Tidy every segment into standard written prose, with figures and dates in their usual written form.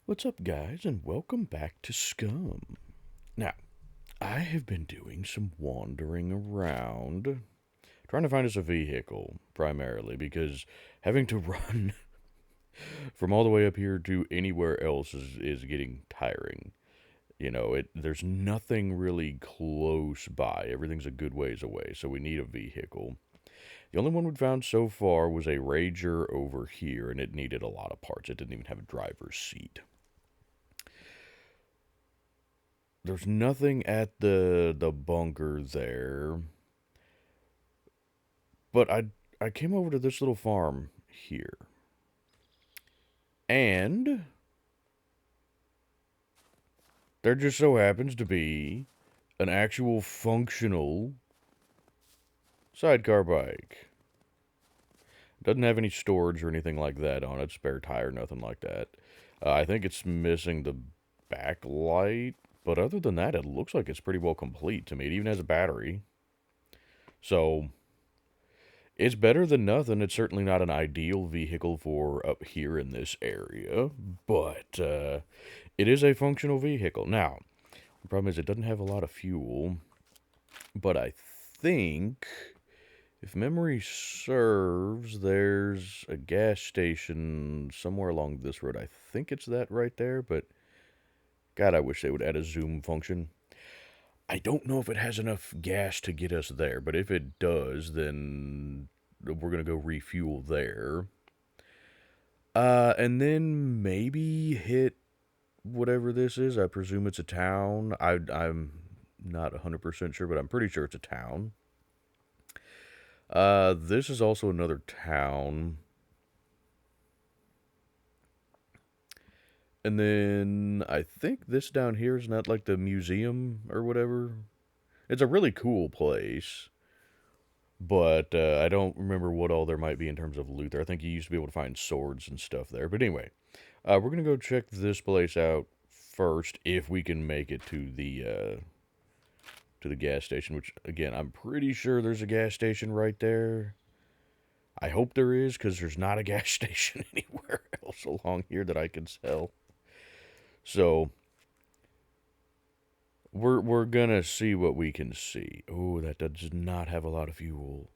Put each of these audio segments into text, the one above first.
What's up, guys, and welcome back to SCUM. Now, I have been doing some wandering around, trying to find us a vehicle, primarily, because having to run from all the way up here to anywhere else is getting tiring. There's nothing really close by. Everything's a good ways away, so we need a vehicle. The only one we've found so far was a Rager over here, and it needed a lot of parts. It didn't even have a driver's seat. There's nothing at the bunker there. But I came over to this little farm here. And there just so happens to be an actual functional sidecar bike. Doesn't have any storage or anything like that on it, spare tire, nothing like that. I think it's missing the backlight, but other than that, it looks like it's pretty well complete to me. It even has a battery. So, it's better than nothing. It's certainly not an ideal vehicle for up here in this area, but it is a functional vehicle. Now, the problem is it doesn't have a lot of fuel, but I think, if memory serves, there's a gas station somewhere along this road. I think it's that right there, but God, I wish they would add a zoom function. I don't know if it has enough gas to get us there, but if it does, then we're going to go refuel there. And then maybe hit whatever this is. I presume it's a town. I'm not 100% sure, but I'm pretty sure it's a town. This is also another town. And then I think this down here is not like the museum or whatever. It's a really cool place. But I don't remember what all there might be in terms of loot there. I think you used to be able to find swords and stuff there. But anyway, we're going to go check this place out first if we can make it to the gas station, which, again, I'm pretty sure there's a gas station right there. I hope there is, because there's not a gas station anywhere else along here that I can sell. So, we're gonna see what we can see. Oh, that does not have a lot of fuel.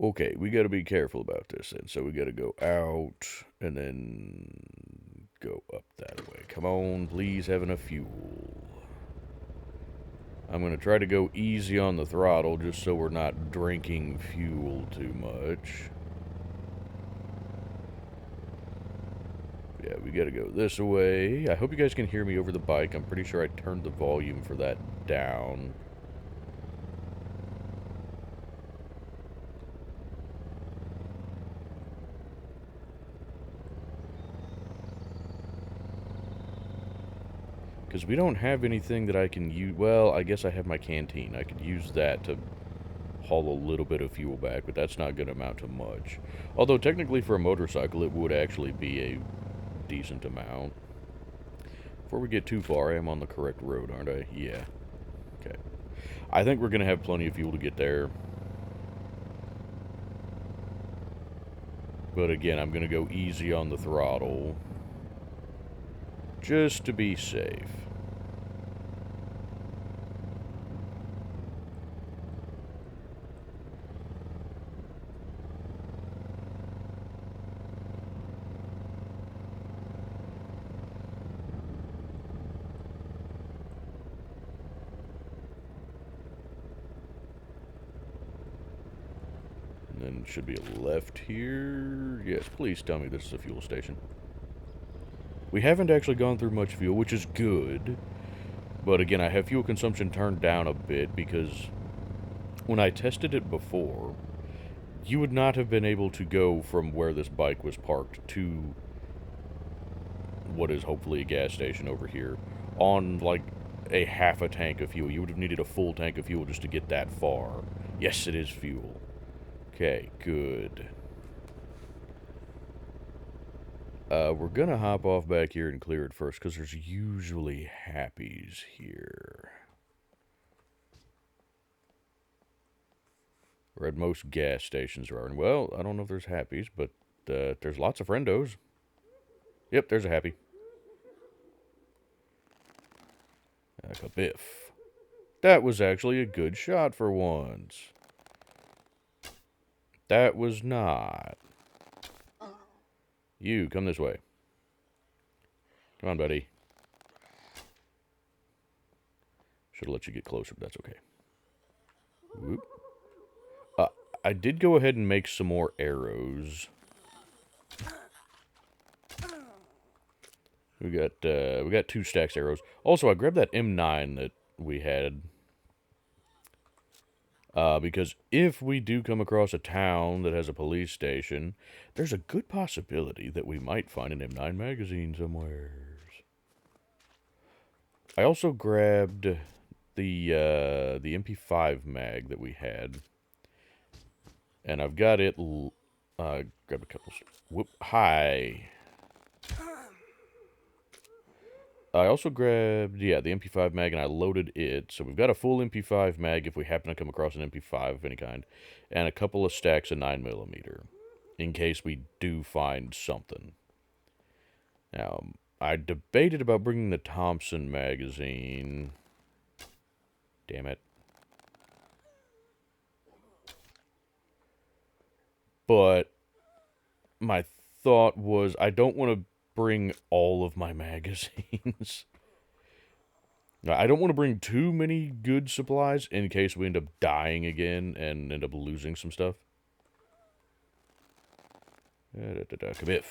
Okay, we gotta be careful about this then. So we gotta go out and then go up that way. Come on, please have enough fuel. I'm gonna try to go easy on the throttle just so we're not drinking fuel too much. Yeah, we gotta go this way. I hope you guys can hear me over the bike. I'm pretty sure I turned the volume for that down. Because we don't have anything that I can use. Well, I guess I have my canteen. I could use that to haul a little bit of fuel back, but that's not going to amount to much. Although, technically, for a motorcycle, it would actually be a decent amount. Before we get too far, I am on the correct road, aren't I? Yeah. Okay. I think we're going to have plenty of fuel to get there. But again, I'm going to go easy on the throttle. Just to be safe. And then should be a left here. Yes, please tell me this is a fuel station. We haven't actually gone through much fuel, which is good. But again, I have fuel consumption turned down a bit because when I tested it before, you would not have been able to go from where this bike was parked to what is hopefully a gas station over here on like a half a tank of fuel. You would have needed a full tank of fuel just to get that far. Yes, it is fuel. Okay, good. We're gonna hop off back here and clear it first, because there's usually happies here. Or at most gas stations are. Well, I don't know if there's happies, but there's lots of friendos. Yep, there's a happy. Kabiff. That was actually a good shot for once. That was not. You, come this way. Come on, buddy. Should have let you get closer, but that's okay. Whoop. I did go ahead and make some more arrows. We got 2 stacks of arrows. Also, I grabbed that M9 that we had. Because if we do come across a town that has a police station, there's a good possibility that we might find an M9 magazine somewhere. I also grabbed the MP5 mag that we had. And I've got it, grabbed a couple, whoop, hi. I also grabbed, the MP5 mag, and I loaded it. So we've got a full MP5 mag if we happen to come across an MP5 of any kind. And a couple of stacks of 9mm, in case we do find something. Now, I debated about bringing the Thompson magazine. Damn it. But my thought was, I don't want to bring all of my magazines. I don't want to bring too many good supplies in case we end up dying again and end up losing some stuff. Kabiff.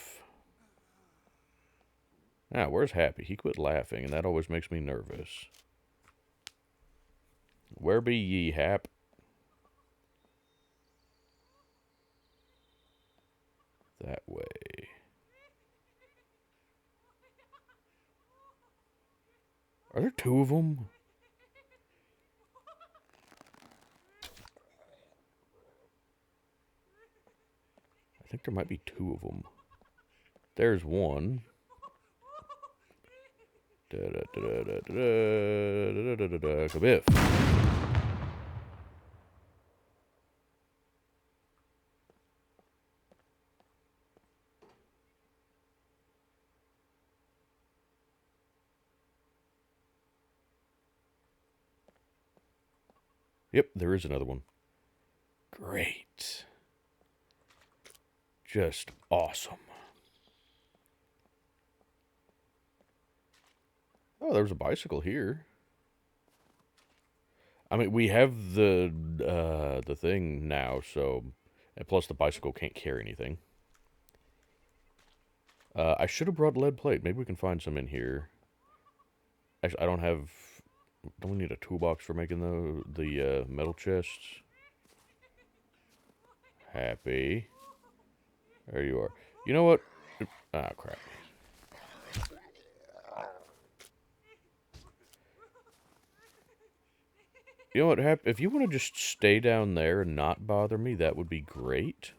Ah, where's Happy? He quit laughing, and that always makes me nervous. Where be ye, Hap? That way. Are there 2 of them? I think there might be 2 of them. There's one. Kabiff. Yep, there is another one. Great. Just awesome. Oh, there's a bicycle here. I mean, we have the thing now, so... And plus the bicycle can't carry anything. I should have brought lead plate. Maybe we can find some in here. Actually, I don't have... Don't we need a toolbox for making the metal chests? Happy. There you are. You know what? Ah, crap. You know what, Hap? If you want to just stay down there and not bother me, that would be great.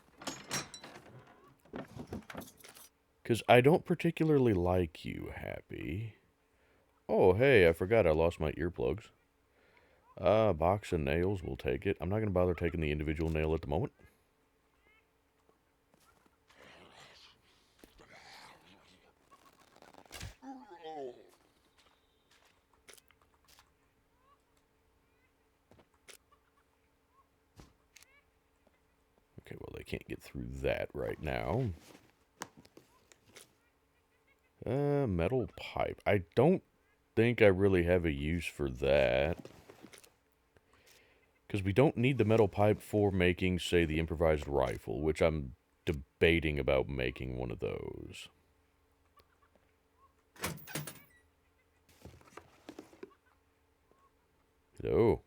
Because I don't particularly like you, Happy. Oh, hey, I forgot I lost my earplugs. Box of nails, we'll take it. I'm not going to bother taking the individual nail at the moment. Okay, well, they can't get through that right now. Metal pipe. I don't think I really have a use for that. Because we don't need the metal pipe for making, say, the improvised rifle, which I'm debating about making one of those. Hello.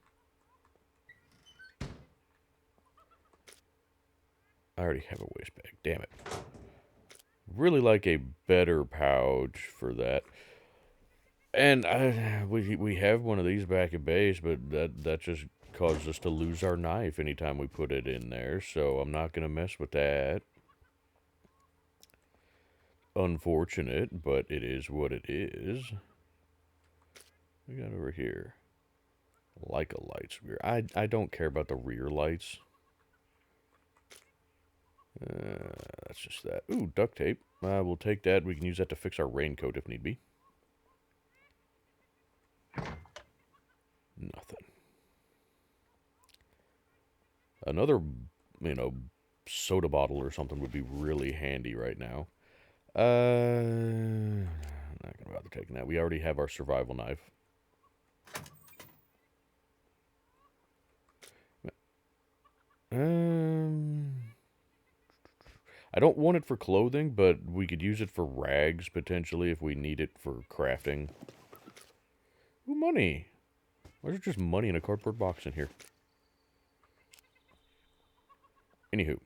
I already have a waste bag. Damn it. Really like a better pouch for that. And we have one of these back at base, but that just causes us to lose our knife anytime we put it in there, so I'm not going to mess with that. Unfortunate, but it is what it is. We got over here. Like a lights rear. I don't care about the rear lights. that's just that. Ooh, duct tape. We'll take that. We can use that to fix our raincoat if need be. Nothing. Another, you know, soda bottle or something would be really handy right now. I'm not gonna bother taking that. We already have our survival knife. I don't want it for clothing, but we could use it for rags potentially if we need it for crafting. Ooh, money. Why is there just money in a cardboard box in here? Anywho.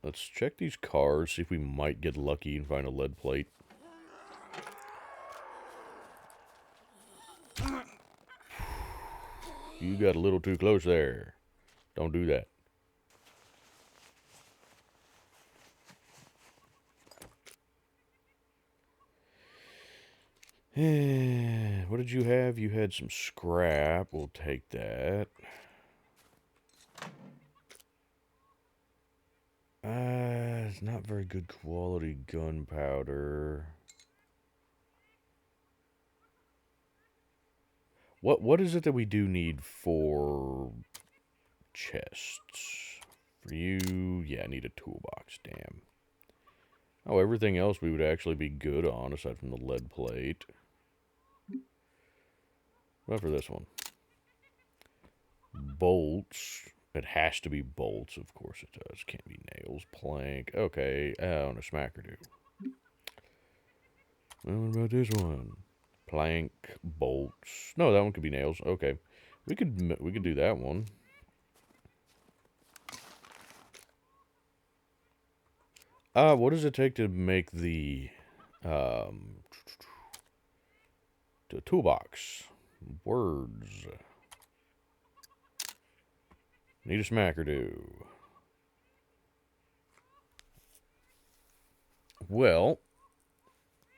Let's check these cars, see if we might get lucky and find a lead plate. You got a little too close there. Don't do that. What did you have? You had some scrap. We'll take that. It's not very good quality gunpowder. What is it that we do need for chests? For you, yeah, I need a toolbox, damn. Oh, everything else we would actually be good on, aside from the lead plate. What for this one? Bolts. It has to be bolts, of course it does. Can't be nails. Plank. Okay, and a smackerdo. Well, what about this one? Plank, bolts. No, that one could be nails. Okay, we could do that one. What does it take to make the toolbox? Words. Need a smackerdo. Well,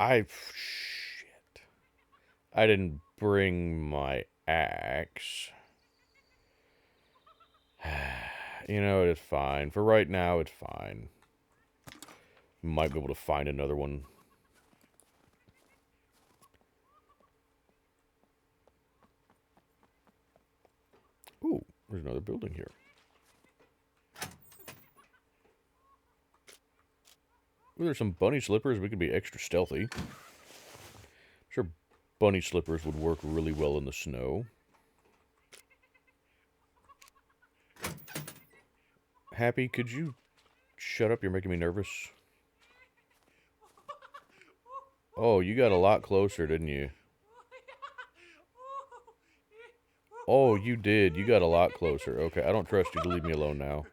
shit. I didn't bring my axe. You know, it's fine. For right now, it's fine. Might be able to find another one. Ooh, there's another building here. Ooh, there's some bunny slippers. We could be extra stealthy. Sure, bunny slippers would work really well in the snow. Happy, could you shut up? You're making me nervous. Oh, you got a lot closer, didn't you? Oh, you did. You got a lot closer. Okay, I don't trust you to leave me alone now.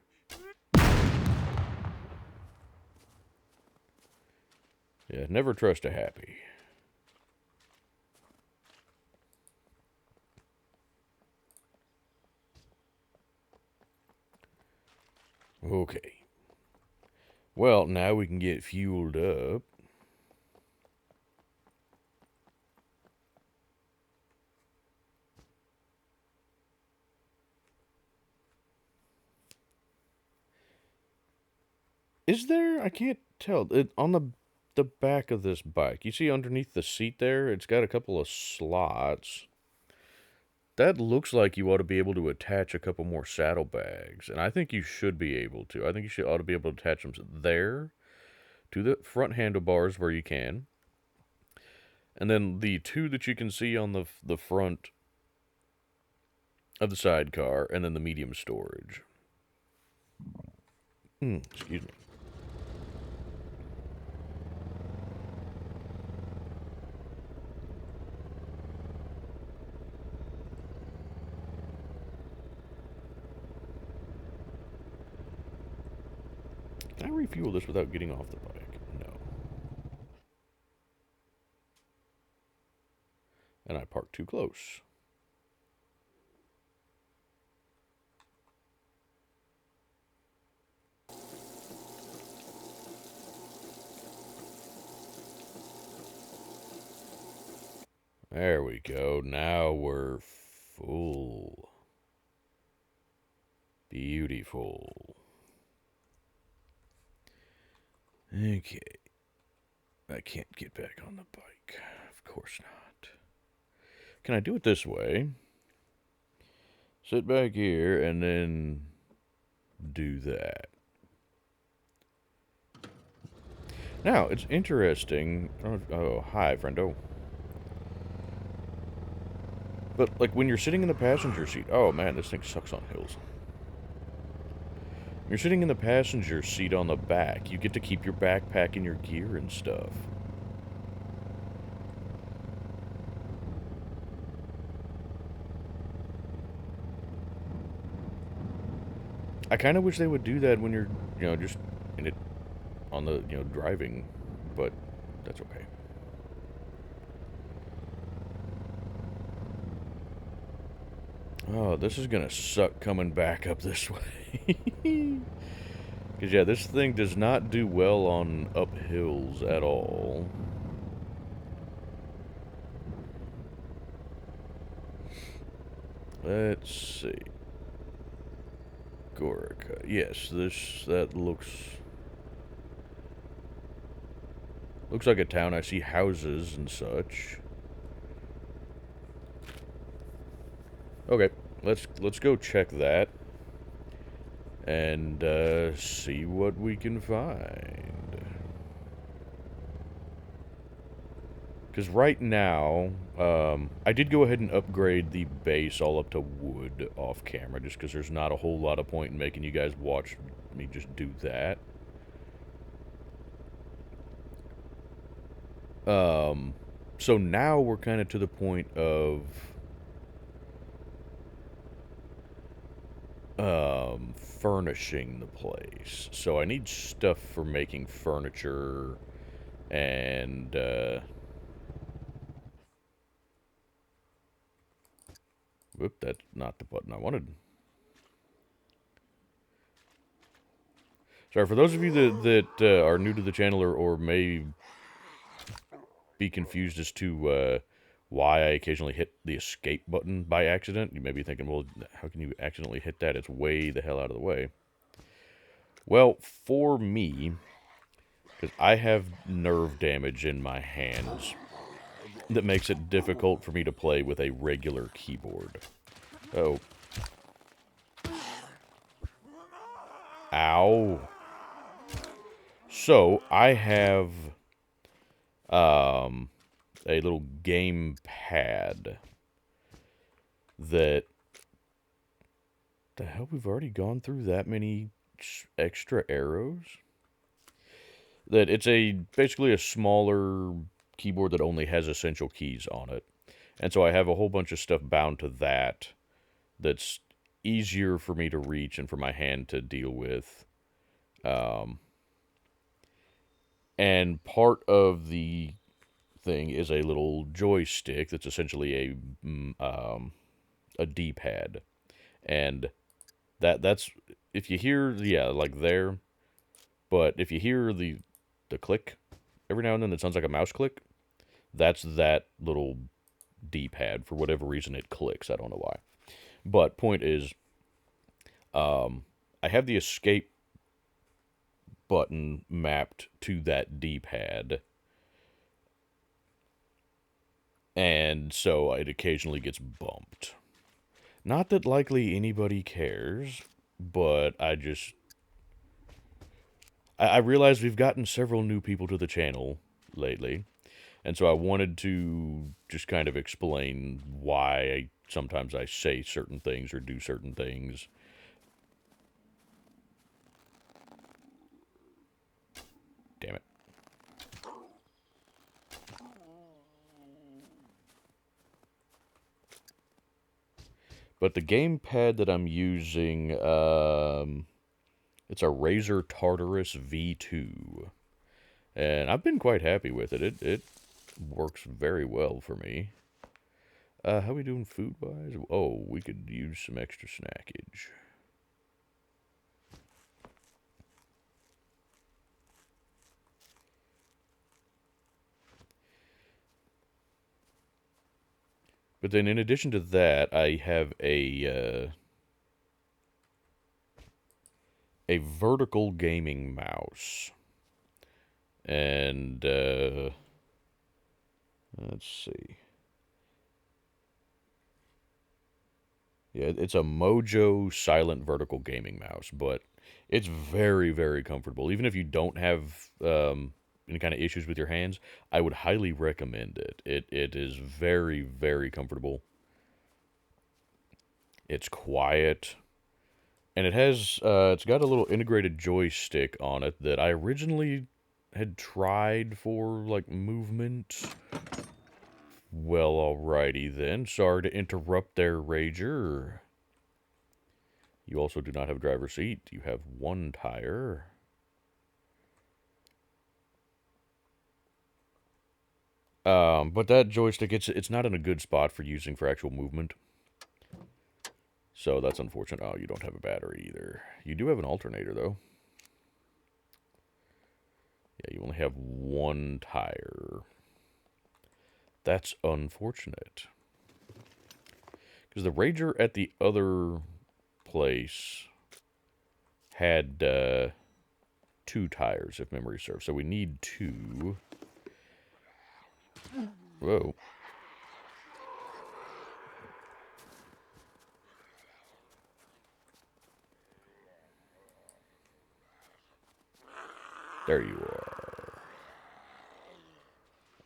Yeah, never trust a Happy. Okay. Well, now we can get fueled up. Is there? I can't tell. On the back of this bike, you see underneath the seat there, it's got a couple of slots. That looks like you ought to be able to attach a couple more saddlebags, and I think you should be able to. I think ought to be able to attach them there to the front handlebars where you can, and then the two that you can see on the front of the sidecar, and then the medium storage. Excuse me. Can I refuel this without getting off the bike? No. And I parked too close. There we go. Now we're full. Beautiful. Okay. I can't get back on the bike. Of course not. Can I do it this way? Sit back here and then do that. Now, it's interesting. Oh, hi, friendo. But, like, when you're sitting in the passenger seat... Oh, man, this thing sucks on hills. When you're sitting in the passenger seat on the back, you get to keep your backpack and your gear and stuff. I kind of wish they would do that when you're, just in it on the, driving, but that's okay. Oh, this is gonna suck coming back up this way. Because, yeah, this thing does not do well on up hills at all. Let's see. Gorica. Yes, that looks like a town. I see houses and such. Okay, let's go check that and see what we can find. Because right now, I did go ahead and upgrade the base all up to wood off camera, just because there's not a whole lot of point in making you guys watch me just do that. So now we're kind of to the point of furnishing the place. So I need stuff for making furniture and whoop, that's not the button I wanted. Sorry, for those of you that are new to the channel or may be confused as to why I occasionally hit the escape button by accident, you may be thinking, well, how can you accidentally hit that? It's way the hell out of the way. Well, for me, because I have nerve damage in my hands that makes it difficult for me to play with a regular keyboard. Oh. Ow. So, I have a little game pad that... The hell, we've already gone through that many extra arrows? That it's basically a smaller keyboard that only has essential keys on it. And so I have a whole bunch of stuff bound to that's easier for me to reach and for my hand to deal with. And part of the thing is a little joystick that's essentially a D-pad. And that's if you hear, yeah, like there, but if you hear the click every now and then that sounds like a mouse click, that's that little D-pad. For whatever reason it clicks, I don't know why. But point is, I have the escape button mapped to that D-pad, and so it occasionally gets bumped. Not that likely anybody cares, but I realize we've gotten several new people to the channel lately, and so I wanted to just kind of explain why sometimes I say certain things or do certain things. Damn it. But the gamepad that I'm using, it's a Razer Tartarus V2. And I've been quite happy with it. It works very well for me. How we doing food-wise? Oh, we could use some extra snackage. But then in addition to that, I have a a vertical gaming mouse. And, let's see. Yeah, it's a Mojo Silent Vertical Gaming Mouse, but it's very, very comfortable. Even if you don't have any kind of issues with your hands, I would highly recommend it. It is very, very comfortable. It's quiet, and it's got a little integrated joystick on it that I originally had tried for like movement. Well, alrighty then. Sorry to interrupt there, Rager. You also do not have a driver's seat. You have one tire. But that joystick, it's not in a good spot for using for actual movement. So that's unfortunate. Oh, you don't have a battery either. You do have an alternator, though. Yeah, you only have one tire. That's unfortunate. Because the Rager at the other place had two tires, if memory serves. So we need two. Whoa. There you are.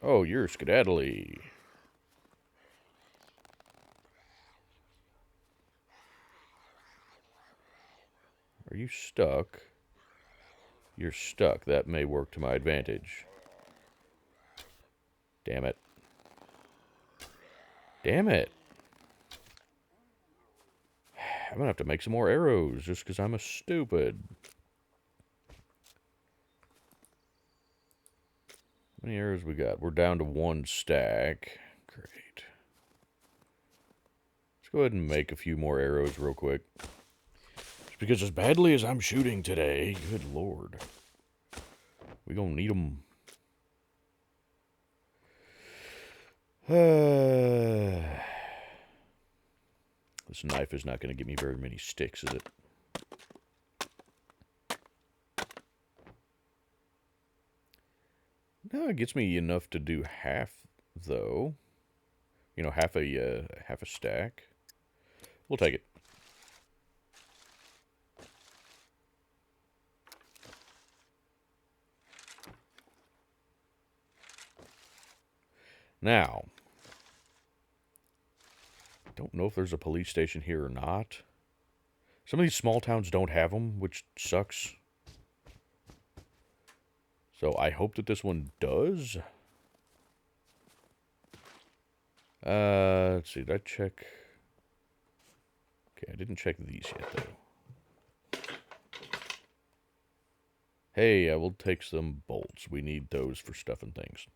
Oh, you're skedaddly. Are you stuck? You're stuck. That may work to my advantage. Damn it. Damn it. I'm gonna have to make some more arrows just because I'm a stupid. How many arrows we got? We're down to one stack. Great. Let's go ahead and make a few more arrows real quick. Just because as badly as I'm shooting today, good lord. We gonna need them. This knife is not going to give me very many sticks, is it? No, it gets me enough to do half, though. You know, half a stack. We'll take it. Now, I don't know if there's a police station here or not. Some of these small towns don't have them, which sucks. So I hope that this one does. Let's see, did I check? Okay, I didn't check these yet, though. Hey, I will take some bolts. We need those for stuffing things.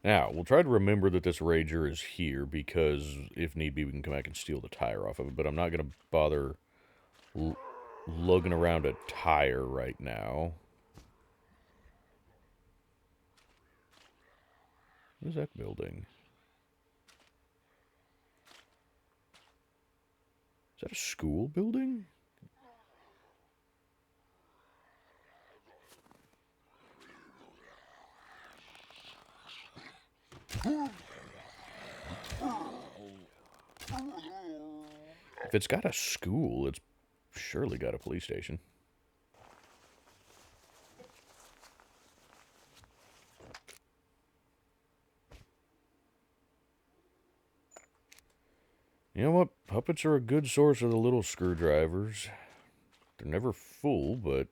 Now, we'll try to remember that this Rager is here, because if need be, we can come back and steal the tire off of it. But I'm not going to bother lugging around a tire right now. What is that building? Is that a school building? If it's got a school, it's surely got a police station. You know what? Puppets are a good source of the little screwdrivers. They're never full, but...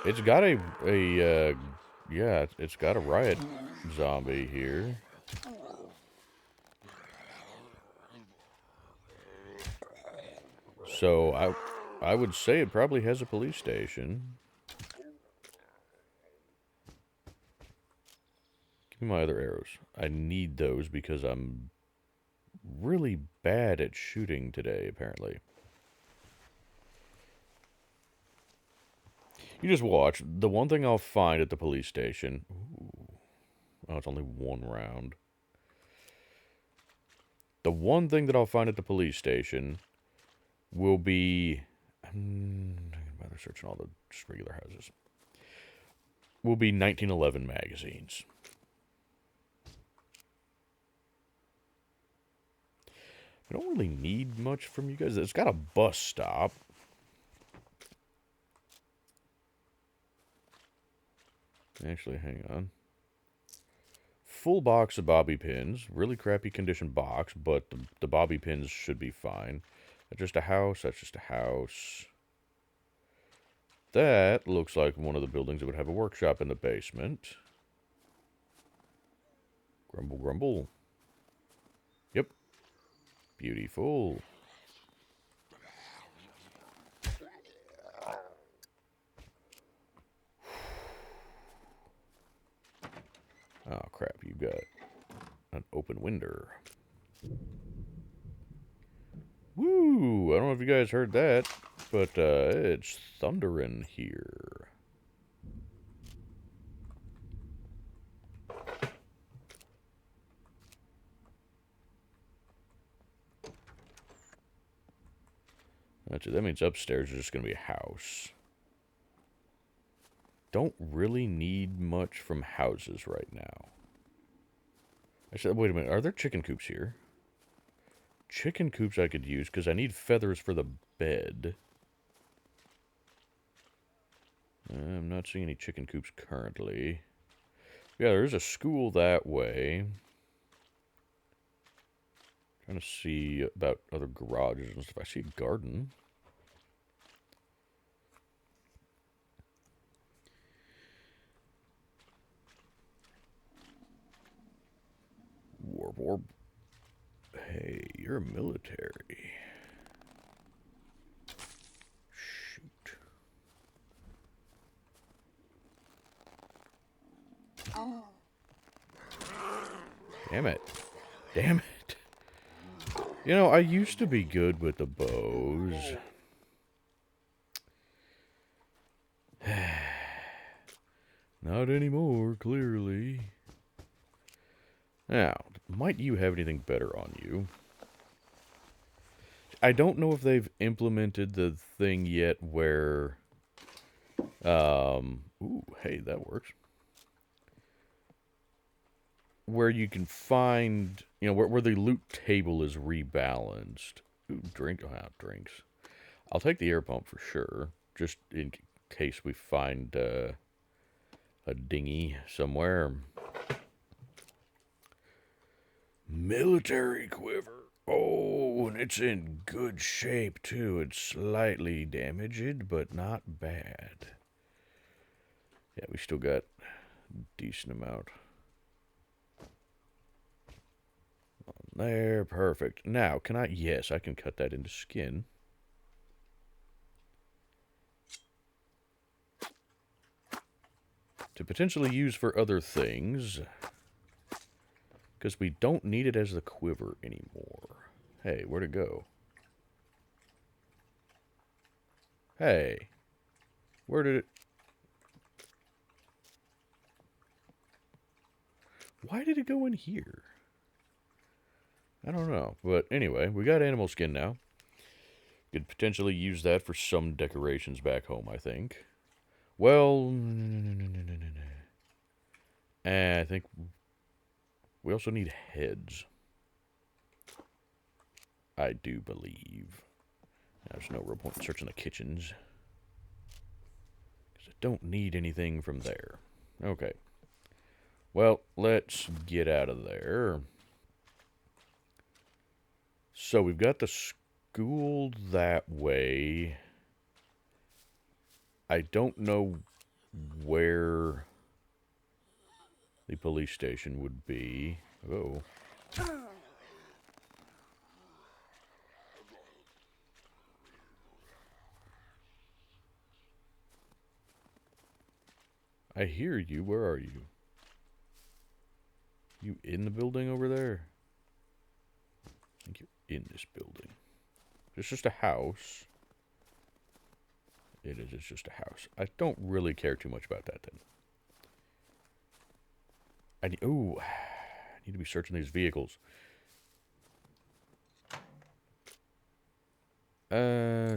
It's got yeah, it's got a riot zombie here. So I would say it probably has a police station. Give me my other arrows. I need those because I'm really bad at shooting today, apparently. You just watch. The one thing I'll find at the police station... Ooh. Oh, it's only one round. The one thing that I'll find at the police station will be... They're searching all the just regular houses. Will be 1911 magazines. I don't really need much from you guys. It's got a bus stop. Actually, hang on. Full box of bobby pins. Really crappy condition box, but the bobby pins should be fine. That's just a house. That's just a house. That looks like one of the buildings that would have a workshop in the basement. Grumble, grumble. Yep. Beautiful. Oh, crap. You got an open window. Woo! I don't know if you guys heard that, but it's thundering here. That means upstairs is just going to be a house. Don't really need much from houses right now. Actually, wait a minute. Are there chicken coops here? Chicken coops I could use because I need feathers for the bed. I'm not seeing any chicken coops currently. Yeah, there's a school that way. Trying to see about other garages and stuff. I see a garden. Warp, warp. Hey, you're military. Shoot. Damn it. Damn it. You know, I used to be good with the bows. Not anymore, clearly. Now, might you have anything better on you? I don't know if they've implemented the thing yet where... ooh, hey, that works. Where you can find, you know, where the loot table is rebalanced. Ooh, drinks. I'll take the air pump for sure, just in case we find a dinghy somewhere. Military quiver. Oh, and it's in good shape, too. It's slightly damaged, but not bad. Yeah, we still got a decent amount. There, perfect. Now, can I... Yes, I can cut that into skin. To potentially use for other things. Because we don't need it as the quiver anymore. Hey, where'd it go? Hey. Where did it... Why did it go in here? I don't know. But anyway, we got animal skin now. Could potentially use that for some decorations back home, I think. Well... I think... We also need heads. I do believe. There's no real point in searching the kitchens. Because I don't need anything from there. Okay. Well, let's get out of there. So we've got the school that way. I don't know where the police station would be. Oh. I hear you. Where are you? You in the building over there? I think you're in this building. It's just a house. It is. It's just a house. I don't really care too much about that then. I need to be searching these vehicles.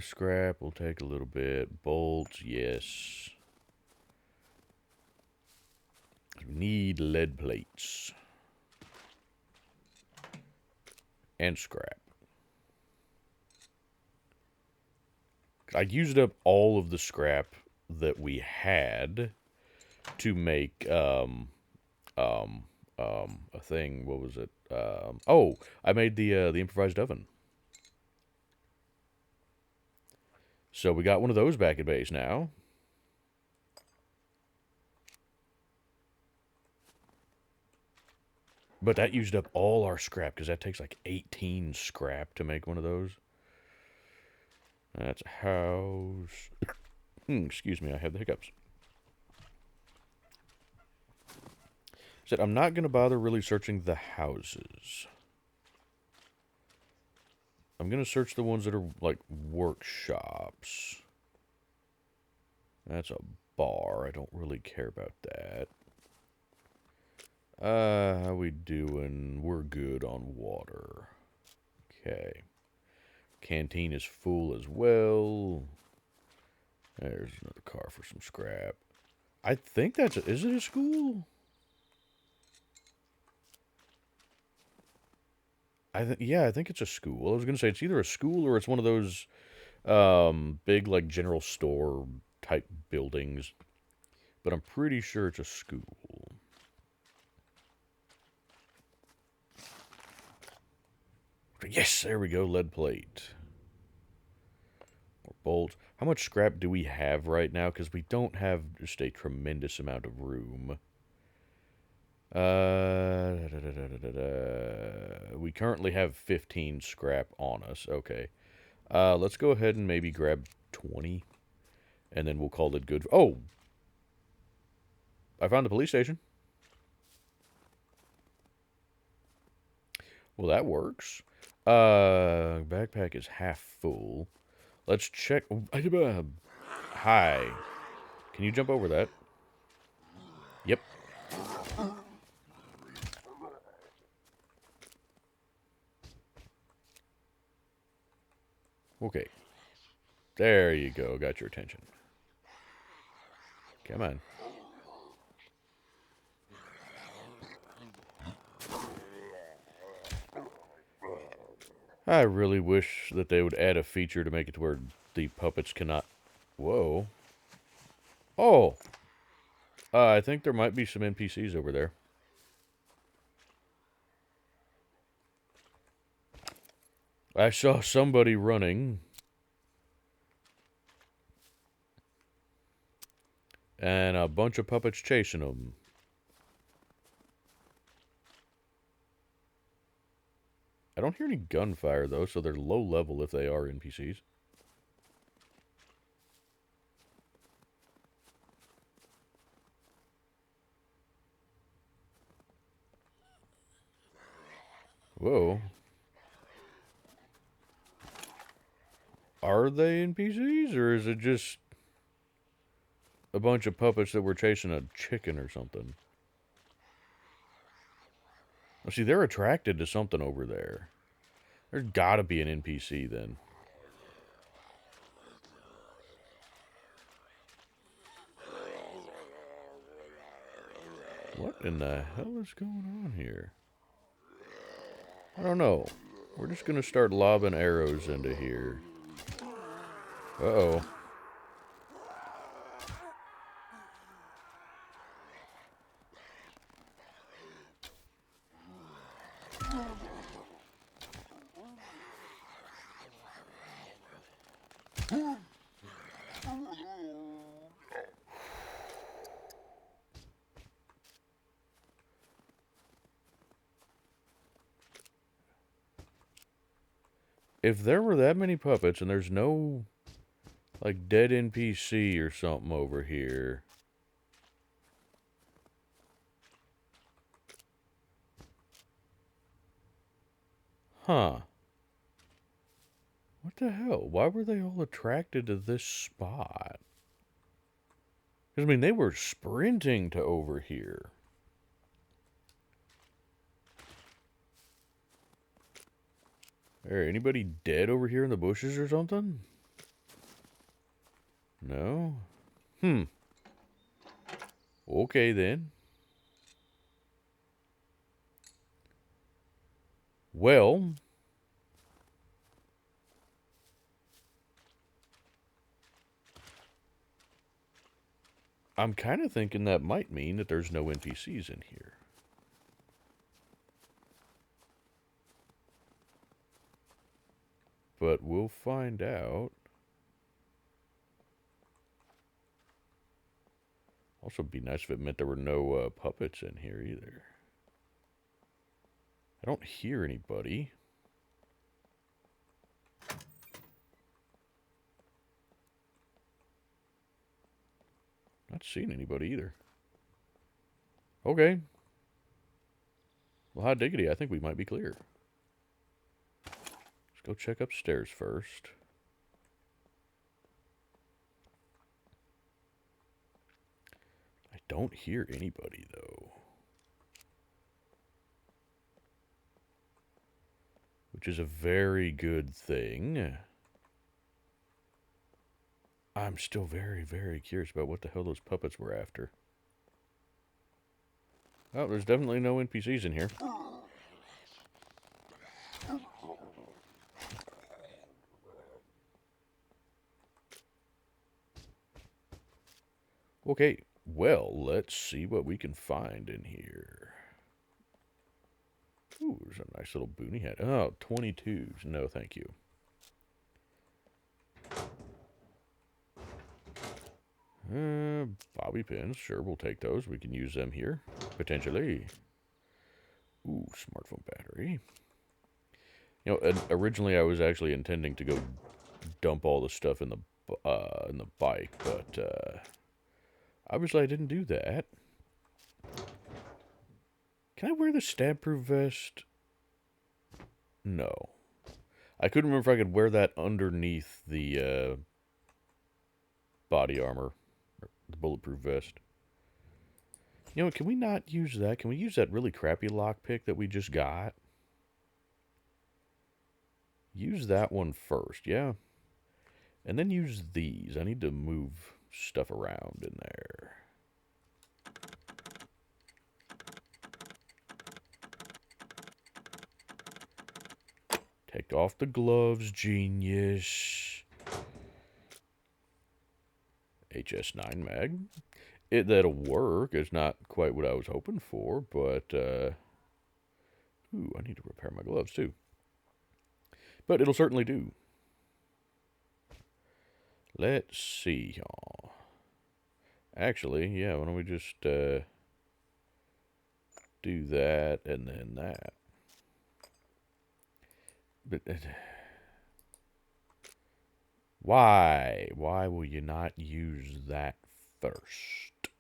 Scrap will take a little bit. Bolts, yes. We need lead plates. And scrap. I used up all of the scrap that we had to make, a thing. What was it? Oh, I made the improvised oven. So we got one of those back at base now. But that used up all our scrap, because that takes like 18 scrap to make one of those. That's a house. Excuse me, I have the hiccups. Said I'm not going to bother really searching the houses. I'm going to search the ones that are like workshops. That's a bar. I don't really care about that. How we doing? We're good on water. Okay. Canteen is full as well. There's another car for some scrap. I think that's is it a school? Yeah, I think it's a school. I was gonna say it's either a school or it's one of those big like general store type buildings. But I'm pretty sure it's a school. Yes, there we go, lead plate. More bolts. How much scrap do we have right now? Because we don't have just a tremendous amount of room. We currently have 15 scrap on us. Okay. Let's go ahead and maybe grab 20. And then we'll call it good. Oh! I found the police station. Well, that works. Backpack is half full. Let's check. Hi. Can you jump over that? Yep. Okay. There you go. Got your attention. Come on. I really wish that they would add a feature to make it to where the puppets cannot... Whoa. Oh! I think there might be some NPCs over there. I saw somebody running. And a bunch of puppets chasing them. I don't hear any gunfire, though, so they're low level if they are NPCs. Whoa. Are they NPCs, or is it just a bunch of puppets that were chasing a chicken or something? Well, see, they're attracted to something over there. There's gotta be an NPC, then. What in the hell is going on here? I don't know. We're just gonna start lobbing arrows into here. Uh-oh. If there were that many puppets and there's no, like, dead NPC or something over here... Huh. What the hell? Why were they all attracted to this spot? Because, I mean, they were sprinting to over here. There, anybody dead over here in the bushes or something? No? Okay then. Well, I'm kind of thinking that might mean that there's no NPCs in here. But we'll find out. Also, it'd be nice if it meant there were no puppets in here either. I don't hear anybody. Not seeing anybody either. Okay. Well, hot diggity, I think we might be clear. Let's go check upstairs first. I don't hear anybody, though. Which is a very good thing. I'm still very, very curious about what the hell those puppets were after. Oh, there's definitely no NPCs in here. Okay, well, let's see what we can find in here. Ooh, there's a nice little boonie hat. Oh, 22s. No, thank you. Bobby pins. Sure, we'll take those. We can use them here, potentially. Ooh, smartphone battery. You know, originally I was actually intending to go dump all the stuff in the bike, but obviously I didn't do that. Can I wear the stab-proof vest? No. I couldn't remember if I could wear that underneath the body armor, or the bulletproof vest. You know what, can we not use that? Can we use that really crappy lockpick that we just got? Use that one first, yeah. And then use these. I need to move stuff around in there. Take off the gloves, genius. HS9 mag. That'll work. It's not quite what I was hoping for, but ooh, I need to repair my gloves too. But it'll certainly do. Let's see, y'all. Actually, yeah, why don't we just do that and then that. But why? Why will you not use that first?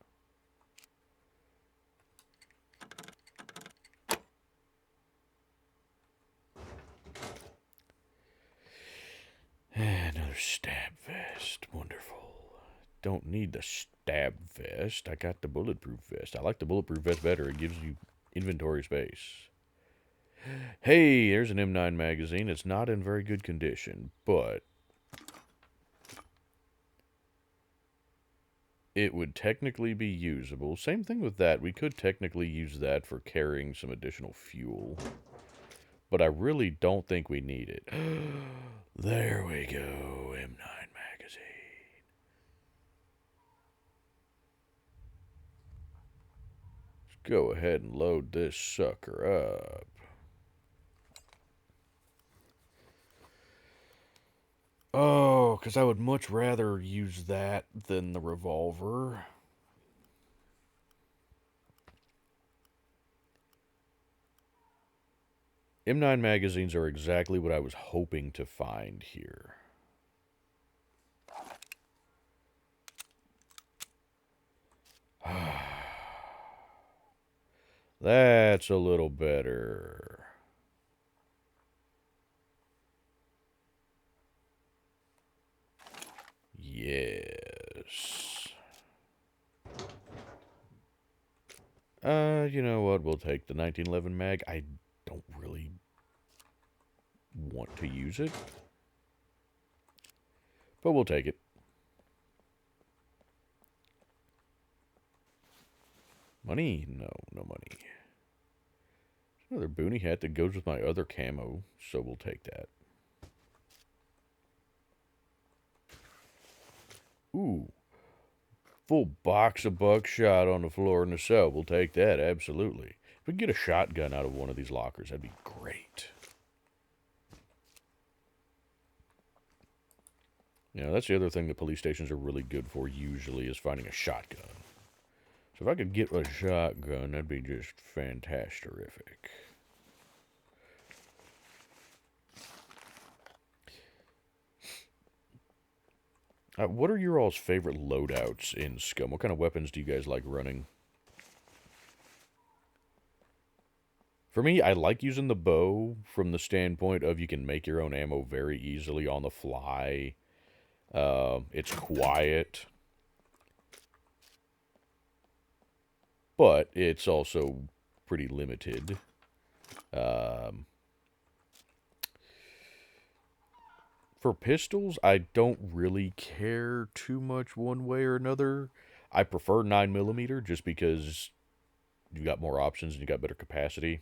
Another stab vest. Wonderful. Don't need the stab vest. I got the bulletproof vest. I like the bulletproof vest better. It gives you inventory space. Hey, there's an M9 magazine. It's not in very good condition, but it would technically be usable. Same thing with that. We could technically use that for carrying some additional fuel. But I really don't think we need it. There we go, M9 magazine. Let's go ahead and load this sucker up. Oh, because I would much rather use that than the revolver. M9 magazines are exactly what I was hoping to find here. That's a little better. Yes. You know what? We'll take the 1911 mag. I don't really want to use it. But we'll take it. Money? No, no money. Another boonie hat that goes with my other camo, so we'll take that. Ooh. Full box of buckshot on the floor in the cell. We'll take that, absolutely. If we can get a shotgun out of one of these lockers, that'd be great. Yeah, that's the other thing that police stations are really good for usually is finding a shotgun. So if I could get a shotgun, that'd be just fantastic-terrific. What are your all's favorite loadouts in SCUM? What kind of weapons do you guys like running? For me, I like using the bow from the standpoint of you can make your own ammo very easily on the fly. It's quiet. But it's also pretty limited. For pistols, I don't really care too much one way or another. I prefer 9mm just because you got more options and you got better capacity.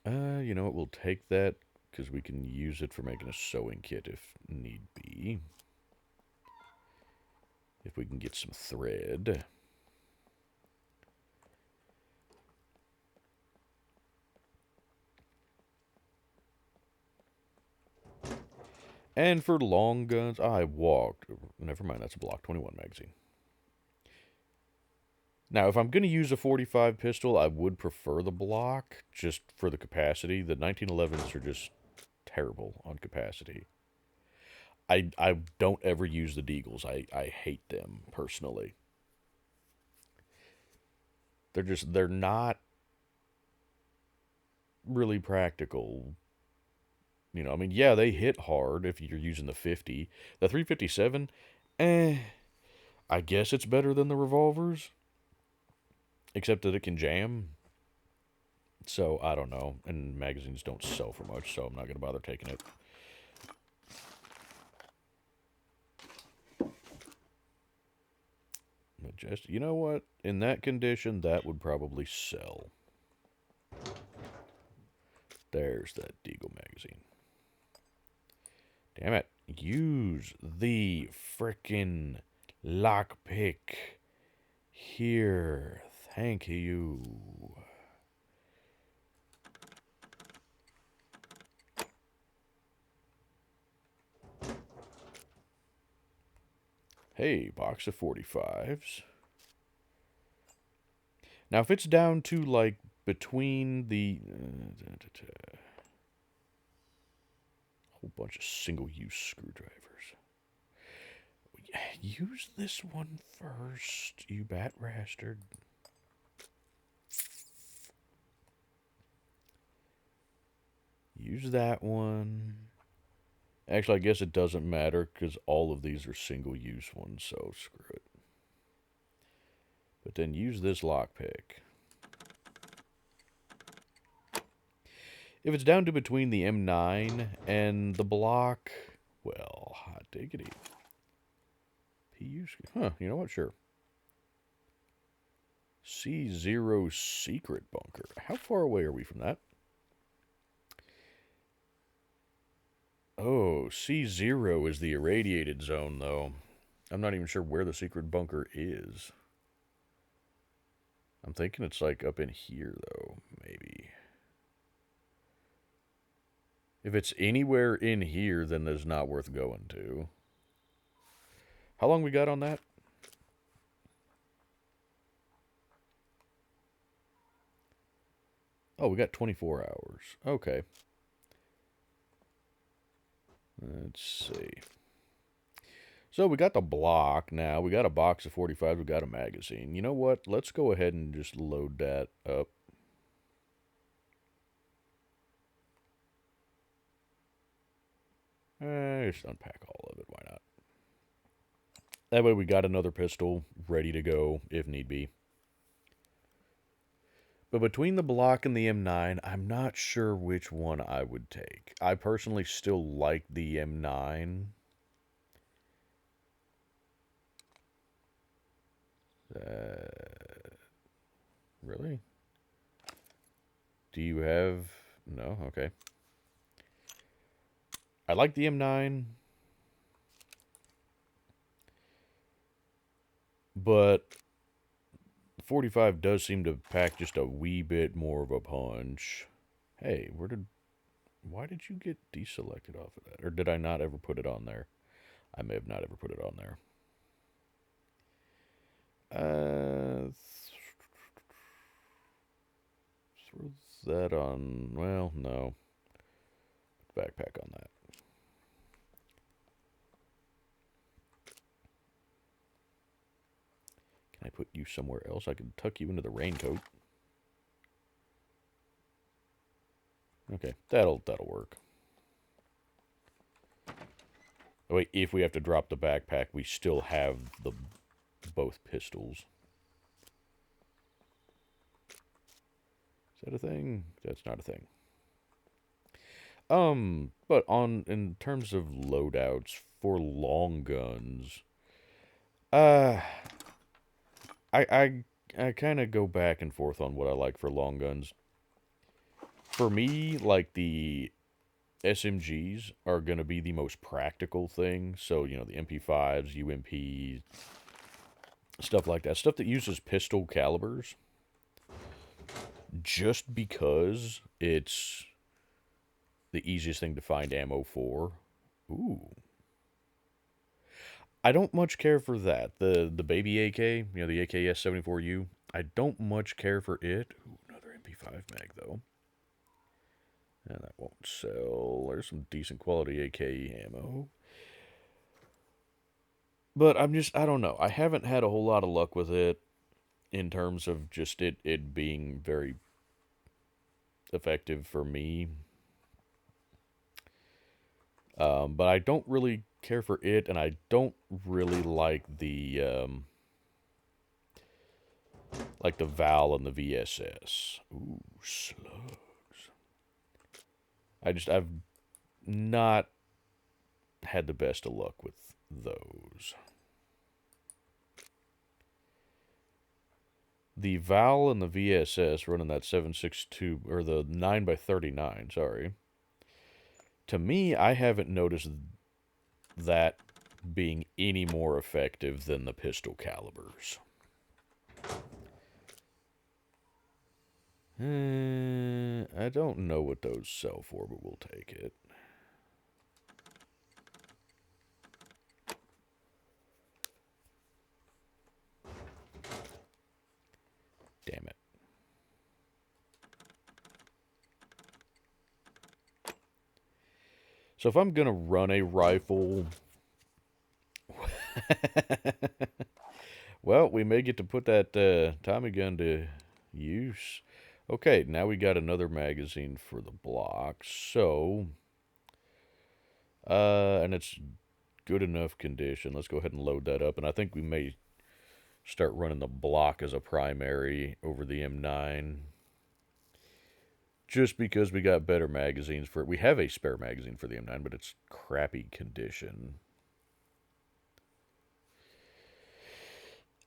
You know what? We'll take that because we can use it for making a sewing kit if need be. If we can get some thread. And for long guns, I walked. Never mind, that's a Block 21 magazine. Now, if I'm going to use a 45 pistol, I would prefer the Block, just for the capacity. The 1911s are just terrible on capacity. I don't ever use the Deagles. I hate them, personally. They're not really practical. You know, I mean, yeah, they hit hard if you're using the 50. The 357, I guess it's better than the revolvers. Except that it can jam. So, I don't know. And magazines don't sell for much, so I'm not going to bother taking it. But just, you know what? In that condition, that would probably sell. There's that Deagle magazine. Damn it. Use the frickin' lockpick. Here. Thank you. Hey, box of 45s. Now, if it's down to, like, between the... whole bunch of single-use screwdrivers. Use this one first, you bat bastard. Use that one. Actually, I guess it doesn't matter because all of these are single-use ones, so screw it. But then use this lockpick. If it's down to between the M9 and the Block, well, hot diggity. Huh, you know what? Sure. C0 secret bunker. How far away are we from that? Oh, C0 is the irradiated zone, though. I'm not even sure where the secret bunker is. I'm thinking it's like up in here, though, maybe. If it's anywhere in here, then it's not worth going to. How long we got on that? Oh, we got 24 hours. Okay. Let's see. So we got the Block now. We got a box of 45. We got a magazine. You know what? Let's go ahead and just load that up. Just unpack all of it. Why not? That way we got another pistol ready to go if need be. But between the block and the M9, I'm not sure which one I would take. I personally still like the M9. Really? Do you have... No? Okay. I like the M9, but 45 does seem to pack just a wee bit more of a punch. Hey, why did you get deselected off of that? Or did I not ever put it on there? I may have not ever put it on there. Throw that on, well, no. Backpack on that. Can I put you somewhere else? I could tuck you into the raincoat. Okay, that'll work. Oh, wait, if we have to drop the backpack, we still have the both pistols. Is that a thing? That's not a thing. But in terms of loadouts for long guns, I kind of go back and forth on what I like for long guns. For me, like the SMGs are going to be the most practical thing. So, you know, the MP5s, UMP, stuff like that. Stuff that uses pistol calibers. Just because it's the easiest thing to find ammo for. Ooh. I don't much care for that. The baby AK, you know, the AKS-74U. I don't much care for it. Ooh, another MP5 mag, though. And that won't sell. There's some decent quality AK ammo. But I don't know. I haven't had a whole lot of luck with it in terms of just it being very effective for me. But I don't really care for it, and I don't really like the Val and the VSS. Ooh, slugs. I've not had the best of luck with those. The Val and the VSS running that 7.62, or the 9x39, sorry. To me, I haven't noticed that being any more effective than the pistol calibers. I don't know what those sell for, but we'll take it. Damn it. So if I'm going to run a rifle... Well, we may get to put that Tommy gun to use. Okay, now we got another magazine for the block. So, and it's good enough condition. Let's go ahead and load that up. And I think we may start running the block as a primary over the M9. Just because we got better magazines for it. We have a spare magazine for the M9, but it's crappy condition.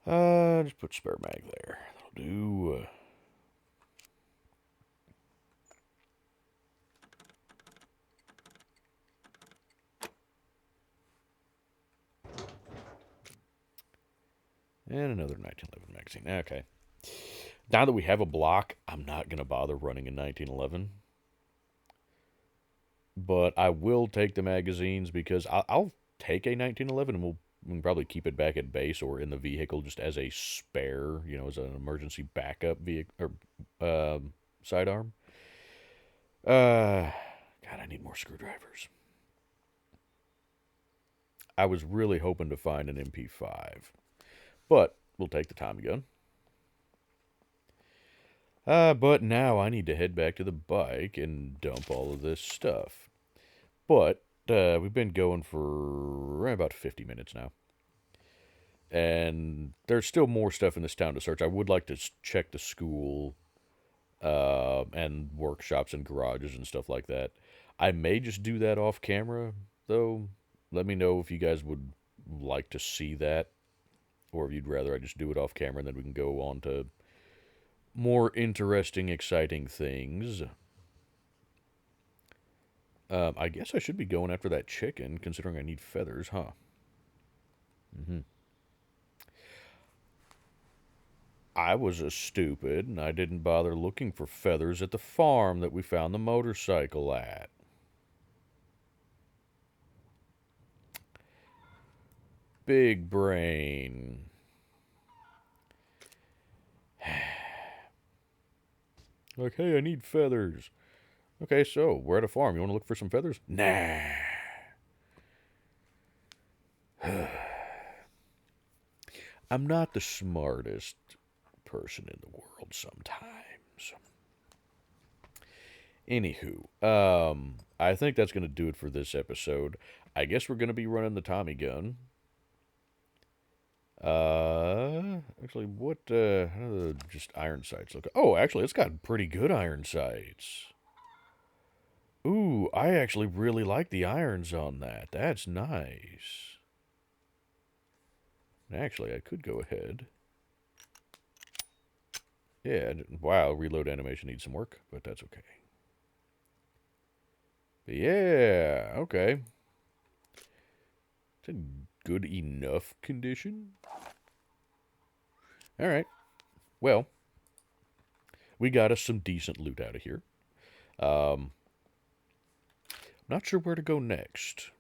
Just put spare mag there. That'll do. And another 1911 magazine. Okay. Now that we have a block, I'm not going to bother running a 1911. But I will take the magazines because I'll take a 1911 and we can probably keep it back at base or in the vehicle just as a spare, you know, as an emergency backup vehicle or sidearm. God, I need more screwdrivers. I was really hoping to find an MP5, but we'll take the Tommy gun. But now I need to head back to the bike and dump all of this stuff. But we've been going for about 50 minutes now. And there's still more stuff in this town to search. I would like to check the school and workshops and garages and stuff like that. I may just do that off camera, though. Let me know if you guys would like to see that, or if you'd rather I just do it off camera and then we can go on to more interesting, exciting things. I guess I should be going after that chicken, considering I need feathers, huh? Mm-hmm. I was a stupid, and I didn't bother looking for feathers at the farm that we found the motorcycle at. Big brain. Like, hey, I need feathers. Okay, so we're at a farm. You want to look for some feathers? Nah. I'm not the smartest person in the world sometimes. Anywho, I think that's going to do it for this episode. I guess we're going to be running the Tommy gun. Actually, what, how do just iron sights look? Oh, actually, it's got pretty good iron sights. Ooh, I actually really like the irons on that. That's nice. Actually, I could go ahead. Yeah, wow, reload animation needs some work, but that's okay. But yeah, okay. It's in good enough condition. Alright, well, we got us some decent loot out of here. Not sure where to go next.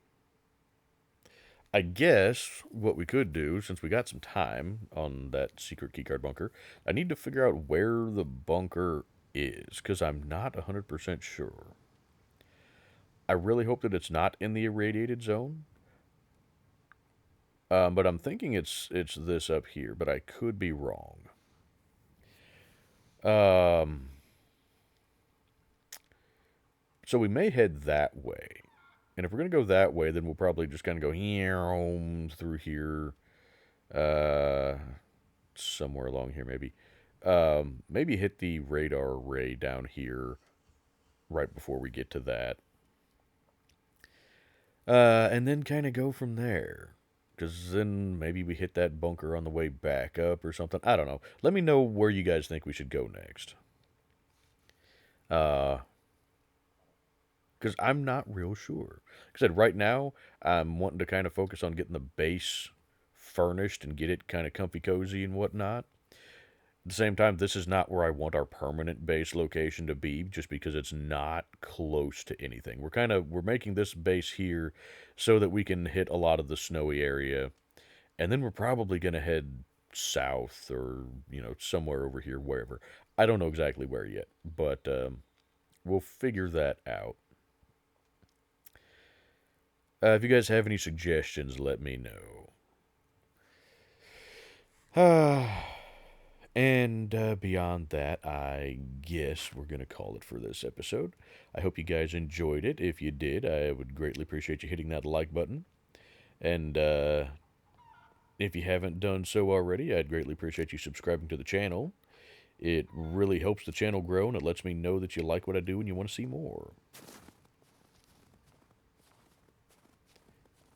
I guess what we could do, since we got some time on that secret keycard bunker, I need to figure out where the bunker is, because I'm not 100% sure. I really hope that it's not in the irradiated zone. But I'm thinking it's this up here, but I could be wrong. So we may head that way. And if we're going to go that way, then we'll probably just kind of go through here. Somewhere along here, maybe. Maybe hit the radar array down here right before we get to that. And then kind of go from there. Because then maybe we hit that bunker on the way back up or something. I don't know. Let me know where you guys think we should go next. Because I'm not real sure. Like I said, right now, I'm wanting to kind of focus on getting the base furnished and get it kind of comfy cozy and whatnot. At the same time, this is not where I want our permanent base location to be, just because it's not close to anything. We're making this base here so that we can hit a lot of the snowy area, and then we're probably going to head south or, somewhere over here, wherever. I don't know exactly where yet, but we'll figure that out. If you guys have any suggestions, let me know. And beyond that, I guess we're going to call it for this episode. I hope you guys enjoyed it. If you did, I would greatly appreciate you hitting that like button. And if you haven't done so already, I'd greatly appreciate you subscribing to the channel. It really helps the channel grow, and it lets me know that you like what I do and you want to see more.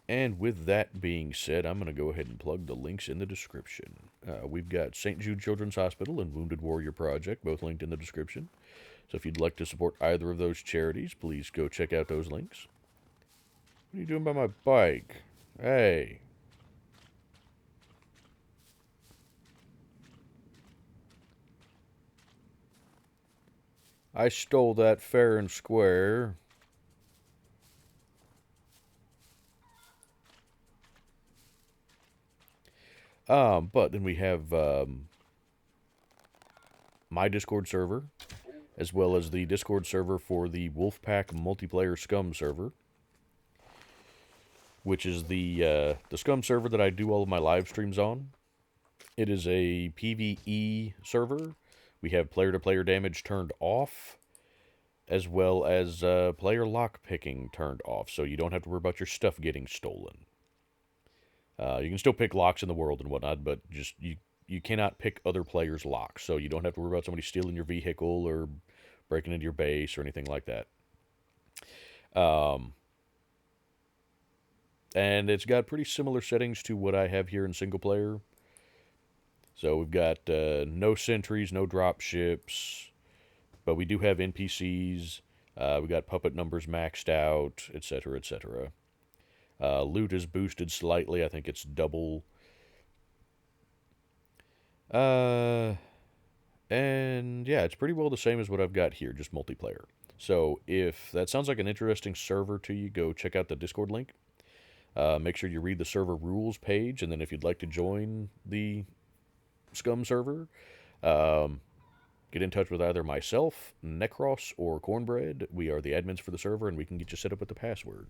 And with that being said, I'm going to go ahead and plug the links in the description. We've got St. Jude Children's Hospital and Wounded Warrior Project, both linked in the description. So if you'd like to support either of those charities, please go check out those links. What are you doing by my bike? Hey. I stole that fair and square. But then we have my Discord server, as well as the Discord server for the Wolfpack multiplayer SCUM server, which is the SCUM server that I do all of my live streams on. It is a PvE server. We have player-to-player damage turned off, as well as player lock-picking turned off, so you don't have to worry about your stuff getting stolen. You can still pick locks in the world and whatnot, but just you cannot pick other players' locks, so you don't have to worry about somebody stealing your vehicle or breaking into your base or anything like that. Um, and it's got pretty similar settings to what I have here in single player. So we've got no sentries, no drop ships, but we do have NPCs. We got puppet numbers maxed out, etc., etc. Loot is boosted slightly. I think it's double. Uh, and yeah, it's pretty well the same as what I've got here, just multiplayer. So if that sounds like an interesting server to you, go check out the Discord link. Make sure you read the server rules page, and then if you'd like to join the SCUM server, um, get in touch with either myself, Necros, or Cornbread. We are the admins for the server, and we can get you set up with the password.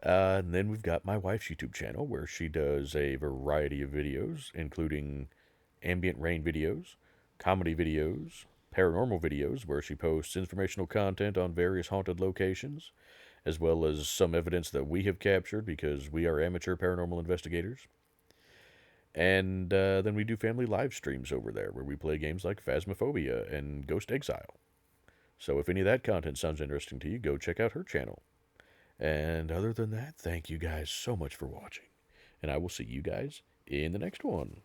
And then we've got my wife's YouTube channel, where she does a variety of videos, including ambient rain videos, comedy videos, paranormal videos, where she posts informational content on various haunted locations, as well as some evidence that we have captured because we are amateur paranormal investigators. And then we do family live streams over there where we play games like Phasmophobia and Ghost Exile. So if any of that content sounds interesting to you, go check out her channel. And other than that, thank you guys so much for watching. And I will see you guys in the next one.